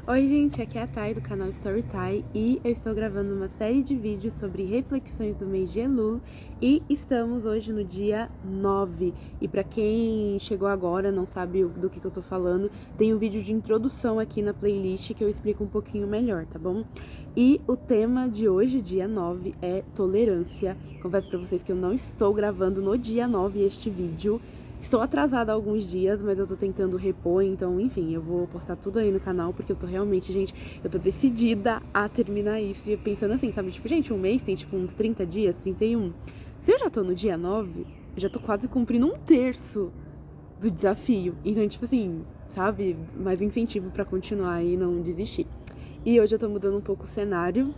Oi gente, aqui é a Thay do canal Storytime e eu estou gravando uma série de vídeos sobre reflexões do mês de Elul e estamos hoje no dia 9. E pra quem chegou agora, não sabe do que eu tô falando, tem um vídeo de introdução aqui na playlist que eu explico um pouquinho melhor, tá bom? E o tema de hoje, dia 9, é tolerância. Confesso pra vocês que eu não estou gravando no dia 9 este vídeo. Estou atrasada há alguns dias, mas eu tô tentando repor, então, enfim, eu vou postar tudo aí no canal, porque eu tô realmente, gente, eu tô decidida a terminar isso. E pensando assim, sabe, tipo, gente, um mês tem, tipo, uns 30 dias, 31. Se eu já tô no dia 9, eu já tô quase cumprindo um terço do desafio. Então, tipo assim, sabe, mais incentivo pra continuar e não desistir. E hoje eu tô mudando um pouco o cenário.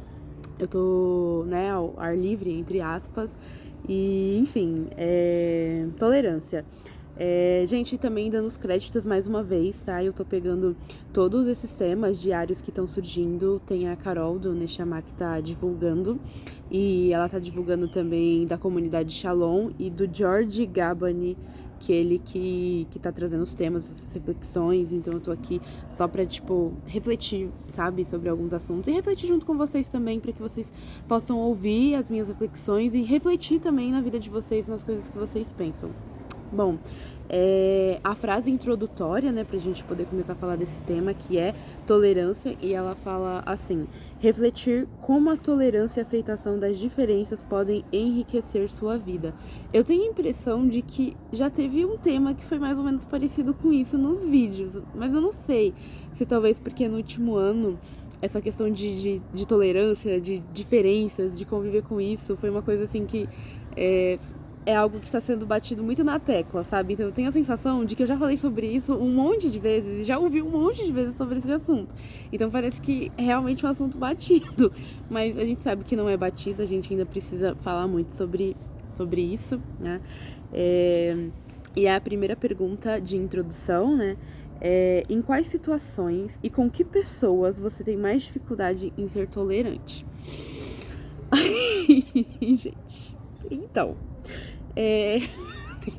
Eu tô, né, ao ar livre, entre aspas. E, enfim, tolerância. Gente, também dando os créditos mais uma vez, tá? Eu tô pegando todos esses temas diários que estão surgindo. Tem a Carol do Neshama que tá divulgando. E ela tá divulgando também da comunidade Shalom e do George Gabani, que ele que tá trazendo os temas, essas reflexões. Então eu tô aqui só pra, tipo, refletir, sabe, sobre alguns assuntos. E refletir junto com vocês também, pra que vocês possam ouvir as minhas reflexões e refletir também na vida de vocês, nas coisas que vocês pensam. Bom, a frase introdutória, né, pra gente poder começar a falar desse tema, que é tolerância, e ela fala assim: refletir como a tolerância e a aceitação das diferenças podem enriquecer sua vida. Eu tenho a impressão de que já teve um tema que foi mais ou menos parecido com isso nos vídeos, mas eu não sei se talvez porque no último ano essa questão de tolerância, de diferenças, de conviver com isso, foi uma coisa assim que é algo que está sendo batido muito na tecla, sabe? Então eu tenho a sensação de que eu já falei sobre isso um monte de vezes e já ouvi um monte de vezes sobre esse assunto. Então parece que é realmente um assunto batido, mas a gente sabe que não é batido, a gente ainda precisa falar muito sobre isso, né? E a primeira pergunta de introdução, né? Em quais situações e com que pessoas você tem mais dificuldade em ser tolerante? Gente, então...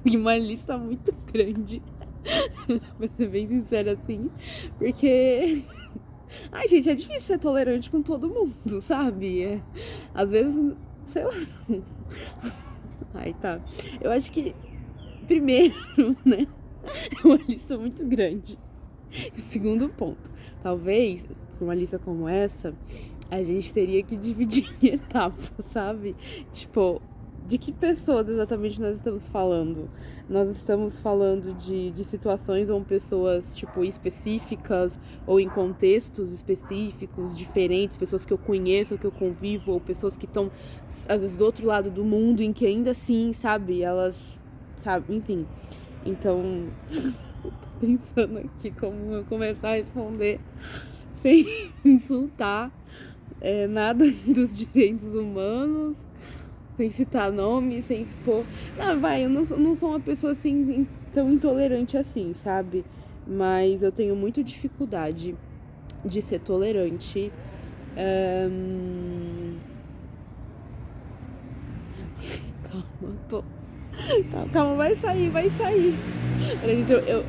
tem uma lista muito grande, pra ser bem sincera assim, porque... Ai, gente, é difícil ser tolerante com todo mundo, sabe? Às vezes, sei lá... Ai, tá. Eu acho que, primeiro, né, é uma lista muito grande. E segundo ponto, talvez, por uma lista como essa, a gente teria que dividir em etapas, sabe? Tipo... De que pessoas exatamente nós estamos falando? Nós estamos falando de situações ou pessoas, tipo, específicas ou em contextos específicos, diferentes, pessoas que eu conheço, que eu convivo, ou pessoas que estão, às vezes, do outro lado do mundo, em que ainda assim, sabe, elas, sabe, enfim. Então, tô pensando aqui como eu começar a responder sem insultar nada dos direitos humanos, sem citar nome, sem expor. Não, vai, eu não sou uma pessoa assim tão intolerante assim, sabe? Mas eu tenho muita dificuldade de ser tolerante. Calma, tô. Calma, vai sair, vai sair.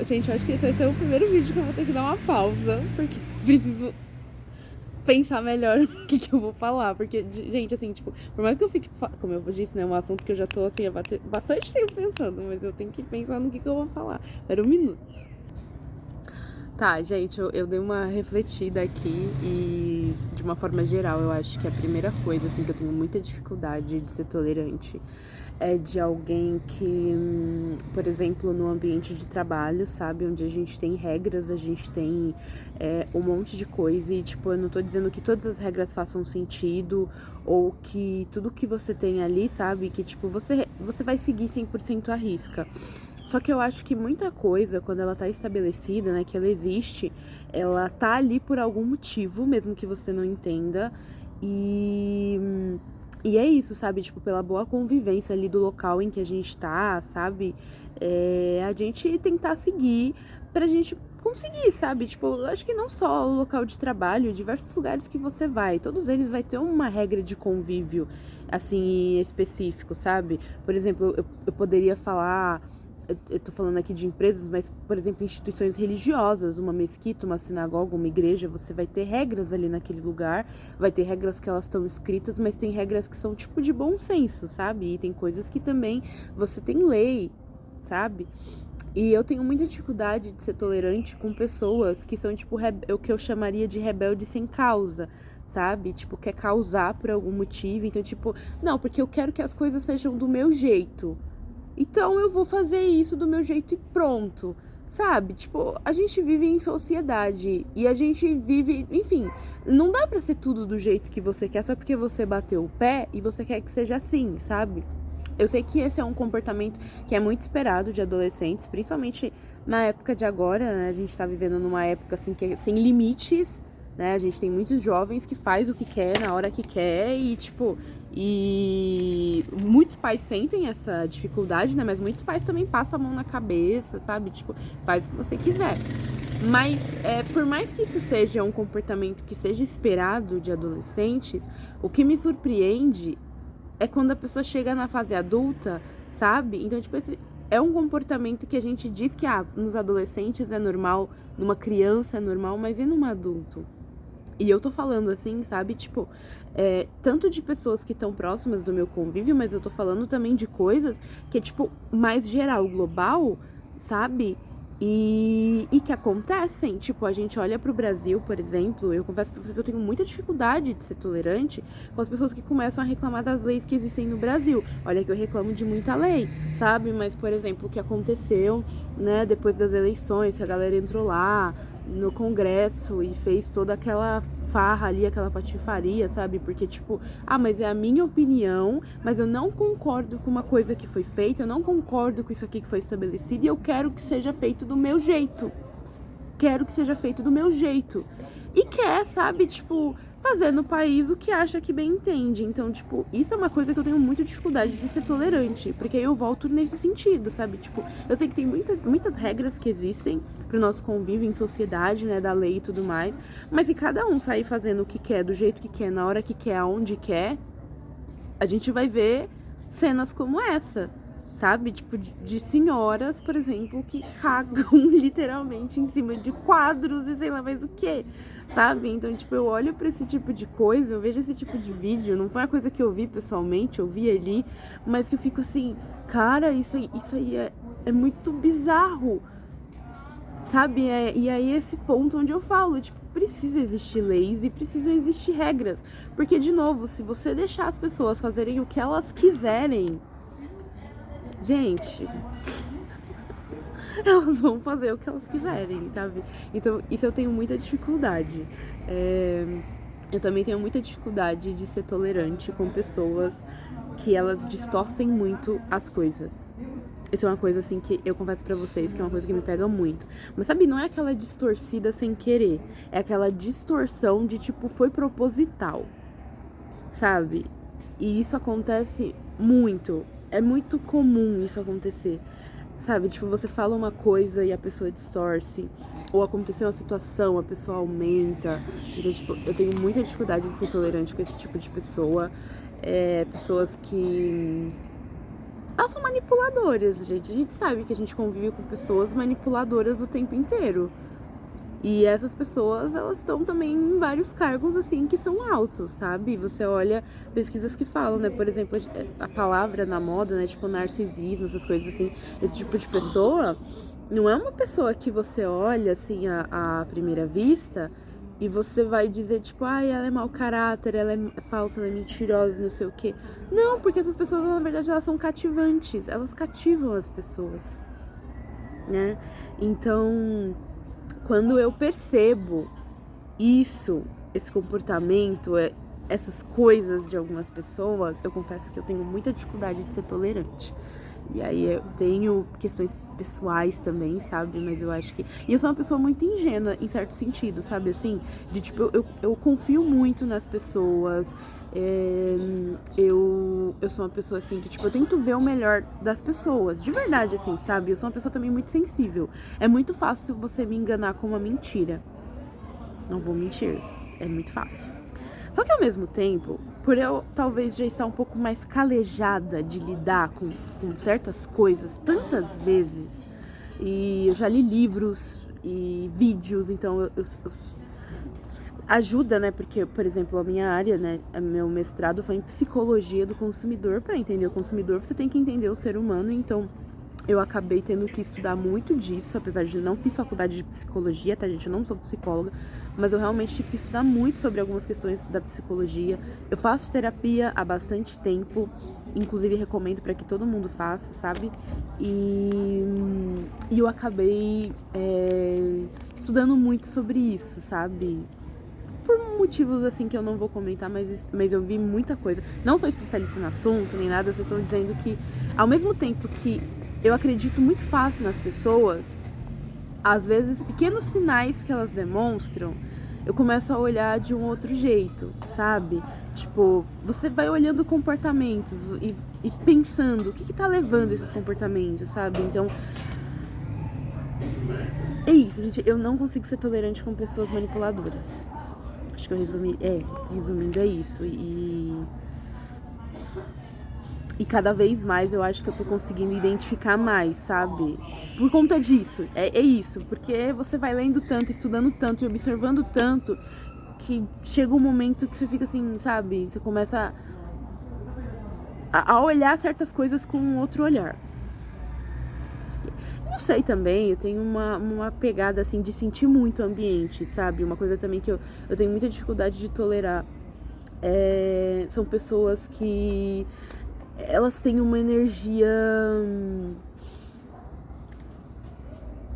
Gente, eu acho que esse vai ser o primeiro vídeo que eu vou ter que dar uma pausa, porque preciso pensar melhor o que eu vou falar, porque, gente, assim, tipo, por mais que eu fique, como eu disse, né, um assunto que eu já tô, assim, há bastante tempo pensando, mas eu tenho que pensar no que eu vou falar. Espera um minuto. Tá, gente, eu dei uma refletida aqui e, de uma forma geral, eu acho que a primeira coisa, assim, que eu tenho muita dificuldade de ser tolerante é de alguém que, por exemplo, no ambiente de trabalho, sabe? Onde a gente tem regras, a gente tem um monte de coisa e, tipo, eu não tô dizendo que todas as regras façam sentido ou que tudo que você tem ali, sabe? Que, tipo, você vai seguir 100% à risca. Só que eu acho que muita coisa, quando ela tá estabelecida, né, que ela existe, ela tá ali por algum motivo, mesmo que você não entenda. E é isso, sabe? Tipo, pela boa convivência ali do local em que a gente tá, sabe? A gente tentar seguir pra gente conseguir, sabe? Tipo, eu acho que não só o local de trabalho, diversos lugares que você vai, todos eles vai ter uma regra de convívio, assim, específico, sabe? Por exemplo, eu poderia falar eu tô falando aqui de empresas, mas, por exemplo, instituições religiosas, uma mesquita, uma sinagoga, uma igreja, você vai ter regras ali naquele lugar, vai ter regras que elas estão escritas, mas tem regras que são tipo de bom senso, sabe? E tem coisas que também você tem lei, sabe? E eu tenho muita dificuldade de ser tolerante com pessoas que são, tipo, o que eu chamaria de rebelde sem causa, sabe? Tipo, quer causar por algum motivo. Então, tipo, não, porque eu quero que as coisas sejam do meu jeito. Então, eu vou fazer isso do meu jeito e pronto. Sabe? Tipo, a gente vive em sociedade e a gente vive, enfim, não dá pra ser tudo do jeito que você quer só porque você bateu o pé e você quer que seja assim, sabe? Eu sei que esse é um comportamento que é muito esperado de adolescentes, principalmente na época de agora, né? A gente tá vivendo numa época assim que é sem limites, né? A gente tem muitos jovens que faz o que quer na hora que quer e, tipo, e muitos pais sentem essa dificuldade, né? Mas muitos pais também passam a mão na cabeça, sabe? Tipo, faz o que você quiser. Mas, por mais que isso seja um comportamento que seja esperado de adolescentes, o que me surpreende é quando a pessoa chega na fase adulta, sabe? Então, tipo, esse é um comportamento que a gente diz que, nos adolescentes é normal, numa criança é normal, mas e num adulto? E eu tô falando assim, sabe? Tipo, tanto de pessoas que estão próximas do meu convívio, mas eu tô falando também de coisas que é, tipo, mais geral, global, sabe? E que acontecem, tipo, a gente olha pro Brasil, por exemplo, eu confesso pra vocês, eu tenho muita dificuldade de ser tolerante com as pessoas que começam a reclamar das leis que existem no Brasil. Olha que eu reclamo de muita lei, sabe? Mas, por exemplo, o que aconteceu, né, depois das eleições, que a galera entrou lá no Congresso e fez toda aquela farra ali, aquela patifaria, sabe? Porque, tipo, mas é a minha opinião, mas eu não concordo com uma coisa que foi feita, eu não concordo com isso aqui que foi estabelecido e eu quero que seja feito do meu jeito. Quero que seja feito do meu jeito. E quer, sabe, tipo, fazer no país o que acha que bem entende. Então, tipo, isso é uma coisa que eu tenho muita dificuldade de ser tolerante. Porque aí eu volto nesse sentido, sabe? Tipo, eu sei que tem muitas regras que existem pro nosso convívio em sociedade, né? Da lei e tudo mais. Mas se cada um sair fazendo o que quer, do jeito que quer, na hora que quer, aonde quer, a gente vai ver cenas como essa. Sabe? Tipo, de senhoras, por exemplo, que cagam literalmente em cima de quadros e sei lá mais o que, sabe? Então, tipo, eu olho pra esse tipo de coisa, eu vejo esse tipo de vídeo, não foi uma coisa que eu vi pessoalmente, eu vi ali, mas que eu fico assim, cara, isso aí é muito bizarro, sabe? E aí esse ponto onde eu falo, tipo, precisa existir leis e precisam existir regras, porque, de novo, se você deixar as pessoas fazerem o que elas quiserem, gente, elas vão fazer o que elas quiserem, sabe? Então, isso eu tenho muita dificuldade. Eu também tenho muita dificuldade de ser tolerante com pessoas que elas distorcem muito as coisas. Isso é uma coisa, assim, que eu confesso pra vocês que é uma coisa que me pega muito. Mas, sabe, não é aquela distorcida sem querer. É aquela distorção de, tipo, foi proposital, sabe? E isso acontece muito. É muito comum isso acontecer, sabe? Tipo, você fala uma coisa e a pessoa distorce. Ou aconteceu uma situação, a pessoa aumenta. Então, tipo, eu tenho muita dificuldade de ser tolerante com esse tipo de pessoa. Pessoas que... elas são manipuladoras, gente. A gente sabe que a gente convive com pessoas manipuladoras o tempo inteiro. E essas pessoas, elas estão também em vários cargos, assim, que são altos, sabe? Você olha pesquisas que falam, né? Por exemplo, a palavra na moda, né? Tipo, narcisismo, essas coisas assim. Esse tipo de pessoa não é uma pessoa que você olha, assim, à primeira vista e você vai dizer, tipo, ela é mau caráter, ela é falsa, ela é mentirosa, não sei o quê. Não, porque essas pessoas, na verdade, elas são cativantes. Elas cativam as pessoas, né? Então... quando eu percebo esse comportamento, essas coisas de algumas pessoas, eu confesso que eu tenho muita dificuldade de ser tolerante. E aí eu tenho questões pessoais também, sabe? Mas eu acho que... e eu sou uma pessoa muito ingênua, em certo sentido, sabe? Assim, de tipo, eu confio muito nas pessoas. Eu sou uma pessoa assim que, tipo, eu tento ver o melhor das pessoas, de verdade, assim, sabe? Eu sou uma pessoa também muito sensível. É muito fácil você me enganar com uma mentira. Não vou mentir, é muito fácil. Só que ao mesmo tempo, por eu talvez já estar um pouco mais calejada de lidar com certas coisas tantas vezes, e eu já li livros e vídeos, então ajuda, né? Porque, por exemplo, a minha área, né, meu mestrado foi em psicologia do consumidor. Para entender o consumidor, você tem que entender o ser humano, então eu acabei tendo que estudar muito disso, apesar de não fiz faculdade de psicologia, tá, gente? Eu não sou psicóloga, mas eu realmente tive que estudar muito sobre algumas questões da psicologia. Eu faço terapia há bastante tempo, inclusive recomendo para que todo mundo faça, sabe? E eu acabei estudando muito sobre isso, sabe? Por motivos assim que eu não vou comentar, mas eu vi muita coisa. Não sou especialista no assunto, nem nada, eu só estou dizendo que, ao mesmo tempo que eu acredito muito fácil nas pessoas, às vezes pequenos sinais que elas demonstram, eu começo a olhar de um outro jeito, sabe? Tipo, você vai olhando comportamentos e pensando o que tá levando esses comportamentos, sabe? Então, é isso, gente. Eu não consigo ser tolerante com pessoas manipuladoras. Acho que eu resumindo é isso. E cada vez mais eu acho que eu tô conseguindo identificar mais, sabe? Por conta disso. É isso. Porque você vai lendo tanto, estudando tanto e observando tanto, que chega um momento que você fica assim, sabe? Você começa a olhar certas coisas com um outro olhar. Não sei também, eu tenho uma pegada assim de sentir muito o ambiente, sabe? Uma coisa também que eu tenho muita dificuldade de tolerar são pessoas que elas têm uma energia.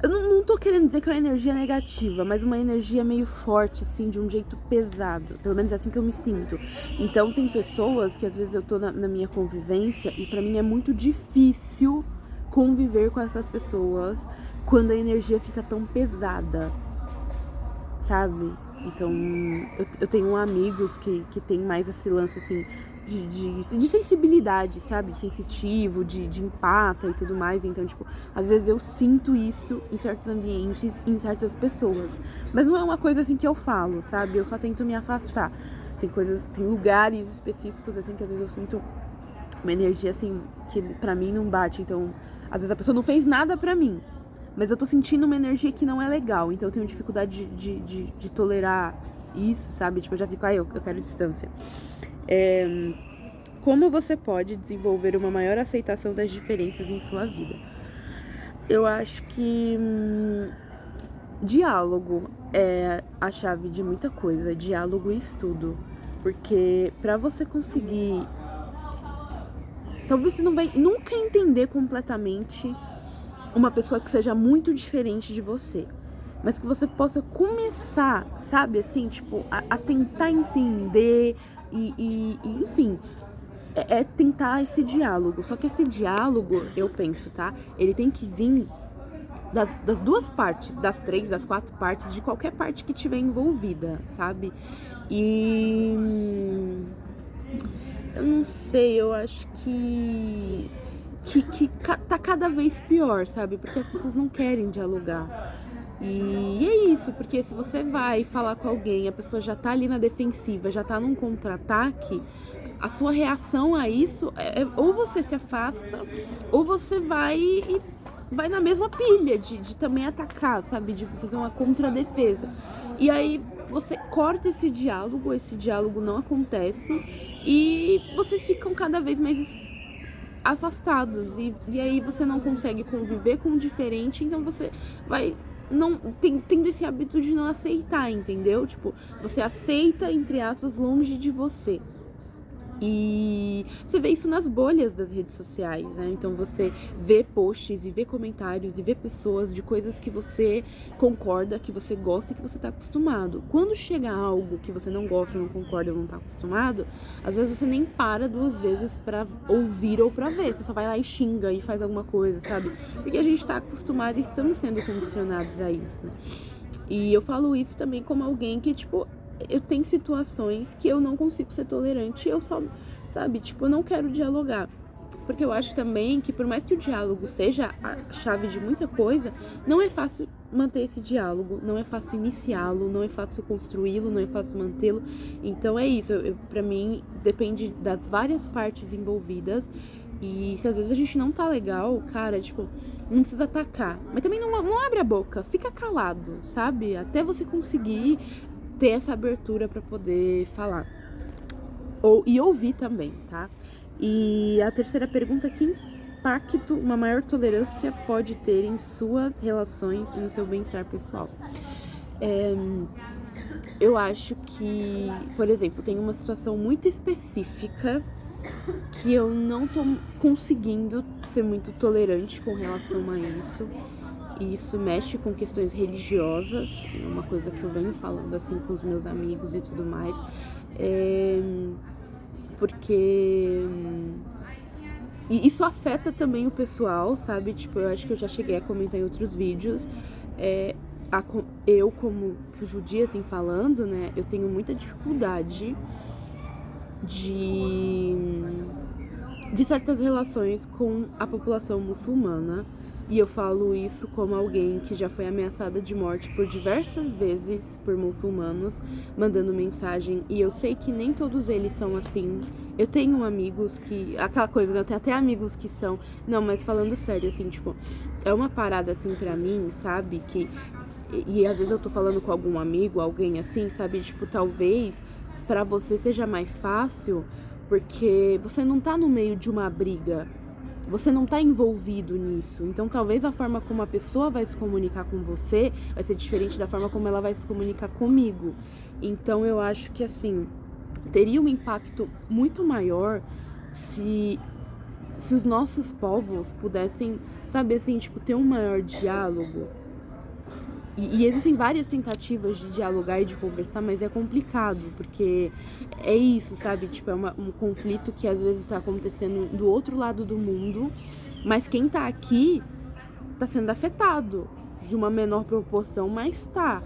Eu não tô querendo dizer que é uma energia negativa, mas uma energia meio forte, assim, de um jeito pesado. Pelo menos é assim que eu me sinto. Então tem pessoas que às vezes eu tô na minha convivência e pra mim é muito difícil conviver com essas pessoas quando a energia fica tão pesada, sabe? Então, eu tenho amigos que tem mais esse lance, assim, de sensibilidade, sabe? Sensitivo, de empata e tudo mais. Então, tipo, às vezes eu sinto isso em certos ambientes, em certas pessoas. Mas não é uma coisa, assim, que eu falo, sabe? Eu só tento me afastar. Tem lugares específicos, assim, que às vezes eu sinto uma energia, assim, que pra mim não bate. Então, às vezes a pessoa não fez nada pra mim, mas eu tô sentindo uma energia que não é legal. Então eu tenho dificuldade de tolerar isso, sabe? Tipo, eu já fico, eu quero distância. Como você pode desenvolver uma maior aceitação das diferenças em sua vida? Eu acho que diálogo é a chave de muita coisa. Diálogo e estudo. Porque pra você conseguir... Talvez você não vai nunca entender completamente uma pessoa que seja muito diferente de você, mas que você possa começar, sabe, assim, tipo, a tentar entender e enfim, tentar esse diálogo. Só que esse diálogo, eu penso, tá? Ele tem que vir das duas partes, das 3, das 4 partes, de qualquer parte que tiver envolvida, sabe? E... eu não sei, eu acho que tá cada vez pior, sabe? Porque as pessoas não querem dialogar. E é isso, porque se você vai falar com alguém, a pessoa já tá ali na defensiva, já tá num contra-ataque, a sua reação a isso ou você se afasta, ou você vai na mesma pilha de também atacar, sabe? De fazer uma contradefesa. E aí você corta esse diálogo não acontece e vocês ficam cada vez mais afastados e aí você não consegue conviver com o diferente, então você vai tendo esse hábito de não aceitar, entendeu? Tipo, você aceita, entre aspas, longe de você. E você vê isso nas bolhas das redes sociais, né? Então você vê posts e vê comentários e vê pessoas de coisas que você concorda, que você gosta e que você tá acostumado. Quando chega algo que você não gosta, não concorda ou não tá acostumado, às vezes você nem para 2 vezes pra ouvir ou pra ver. Você só vai lá e xinga e faz alguma coisa, sabe? Porque a gente tá acostumado e estamos sendo condicionados a isso, né? E eu falo isso também como alguém que, tipo, eu tenho situações que eu não consigo ser tolerante, eu só, sabe, tipo, eu não quero dialogar. Porque eu acho também que por mais que o diálogo seja a chave de muita coisa, não é fácil manter esse diálogo, não é fácil iniciá-lo, não é fácil construí-lo, não é fácil mantê-lo. Então é isso, pra mim depende das várias partes envolvidas. E se às vezes a gente não tá legal, cara, tipo, não precisa atacar. Mas também não abre a boca, fica calado, sabe? Até você conseguir ter essa abertura pra poder falar. E ouvir também, tá? E a terceira pergunta: que impacto uma maior tolerância pode ter em suas relações e no seu bem-estar pessoal? Eu acho que, por exemplo, tem uma situação muito específica que eu não tô conseguindo ser muito tolerante com relação a isso. E isso mexe com questões religiosas, é uma coisa que eu venho falando assim com os meus amigos e tudo mais. Porque e isso afeta também o pessoal, sabe? Tipo, eu acho que eu já cheguei a comentar em outros vídeos. Eu, como judia, assim, falando, né? Eu tenho muita dificuldade de certas relações com a população muçulmana. E eu falo isso como alguém que já foi ameaçada de morte por diversas vezes por muçulmanos, mandando mensagem. E eu sei que nem todos eles são assim. Eu tenho amigos que... Aquela coisa, né? Eu tenho até amigos que são... Não, mas falando sério, assim, tipo... É uma parada, assim, pra mim, sabe? Que... E às vezes eu tô falando com algum amigo, alguém assim, sabe? Tipo, talvez pra você seja mais fácil, porque você não tá no meio de uma briga. Você não tá envolvido nisso. Então, talvez a forma como a pessoa vai se comunicar com você vai ser diferente da forma como ela vai se comunicar comigo. Então, eu acho que, assim, teria um impacto muito maior se os nossos povos pudessem, sabe, assim, tipo, ter um maior diálogo. E existem várias tentativas de dialogar e de conversar, mas é complicado, porque é isso, sabe? Tipo, é um conflito que às vezes tá acontecendo do outro lado do mundo, mas quem tá aqui tá sendo afetado de uma menor proporção, mas tá.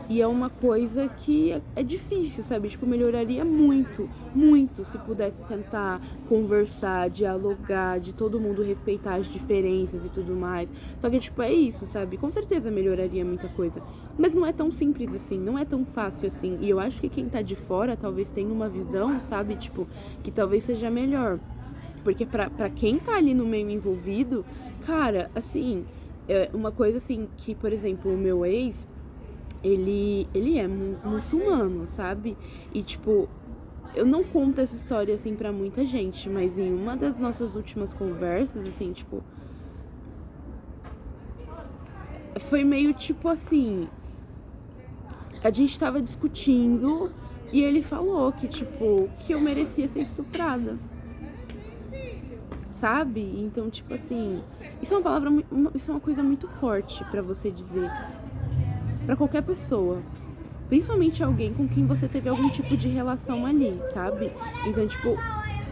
E é uma coisa que é difícil, sabe? Tipo, melhoraria muito, muito se pudesse sentar, conversar, dialogar, de todo mundo respeitar as diferenças e tudo mais. Só que, tipo, é isso, sabe? Com certeza melhoraria muita coisa. Mas não é tão simples assim, não é tão fácil assim. E eu acho que quem tá de fora talvez tenha uma visão, sabe? Tipo, que talvez seja melhor. Porque pra quem tá ali no meio envolvido, cara, assim, é uma coisa assim que, por exemplo, o meu ex... Ele é muçulmano, sabe? E, tipo, eu não conto essa história, assim, pra muita gente, mas em uma das nossas últimas conversas, assim, tipo... Foi meio, tipo, assim... A gente tava discutindo e ele falou que, tipo, que eu merecia ser estuprada. Sabe? Então, tipo assim... Isso é uma palavra... Isso é uma coisa muito forte pra você dizer... Pra qualquer pessoa, principalmente alguém com quem você teve algum tipo de relação ali, sabe? Então, tipo,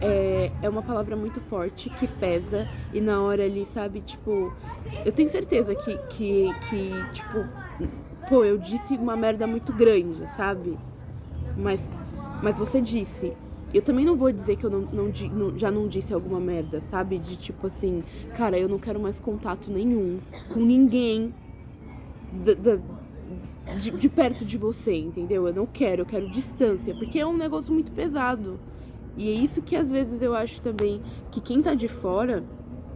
é uma palavra muito forte, que pesa, e na hora ali, sabe, tipo, eu tenho certeza que tipo, pô, eu disse uma merda muito grande, sabe? Mas você disse. Eu também não vou dizer que eu já não disse alguma merda, sabe? De tipo assim, cara, eu não quero mais contato nenhum com ninguém de perto de você, entendeu? Eu quero distância, porque é um negócio muito pesado. E é isso que às vezes eu acho também, que quem tá de fora,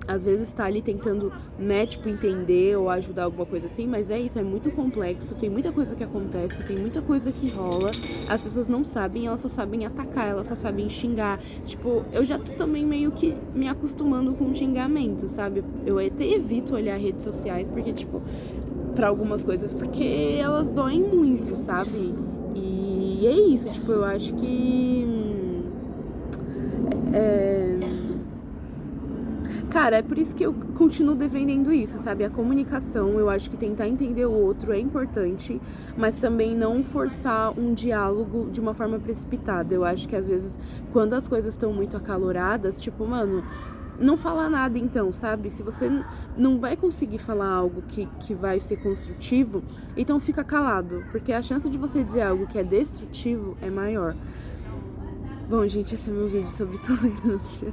às vezes tá ali tentando, né, tipo, entender ou ajudar alguma coisa assim, mas é isso, é muito complexo, tem muita coisa que acontece, tem muita coisa que rola, as pessoas não sabem, elas só sabem atacar, elas só sabem xingar. Tipo, eu já tô também meio que me acostumando com xingamento, sabe? Eu até evito olhar redes sociais, porque, tipo, pra algumas coisas, porque elas doem muito, sabe? E é isso, tipo, eu acho que... Cara, é por isso que eu continuo defendendo isso, sabe? A comunicação, eu acho que tentar entender o outro é importante, mas também não forçar um diálogo de uma forma precipitada. Eu acho que às vezes, quando as coisas estão muito acaloradas, tipo, mano... Não falar nada então, sabe? Se você não vai conseguir falar algo que vai ser construtivo, então fica calado, porque a chance de você dizer algo que é destrutivo é maior. Bom, gente, esse é meu vídeo sobre tolerância.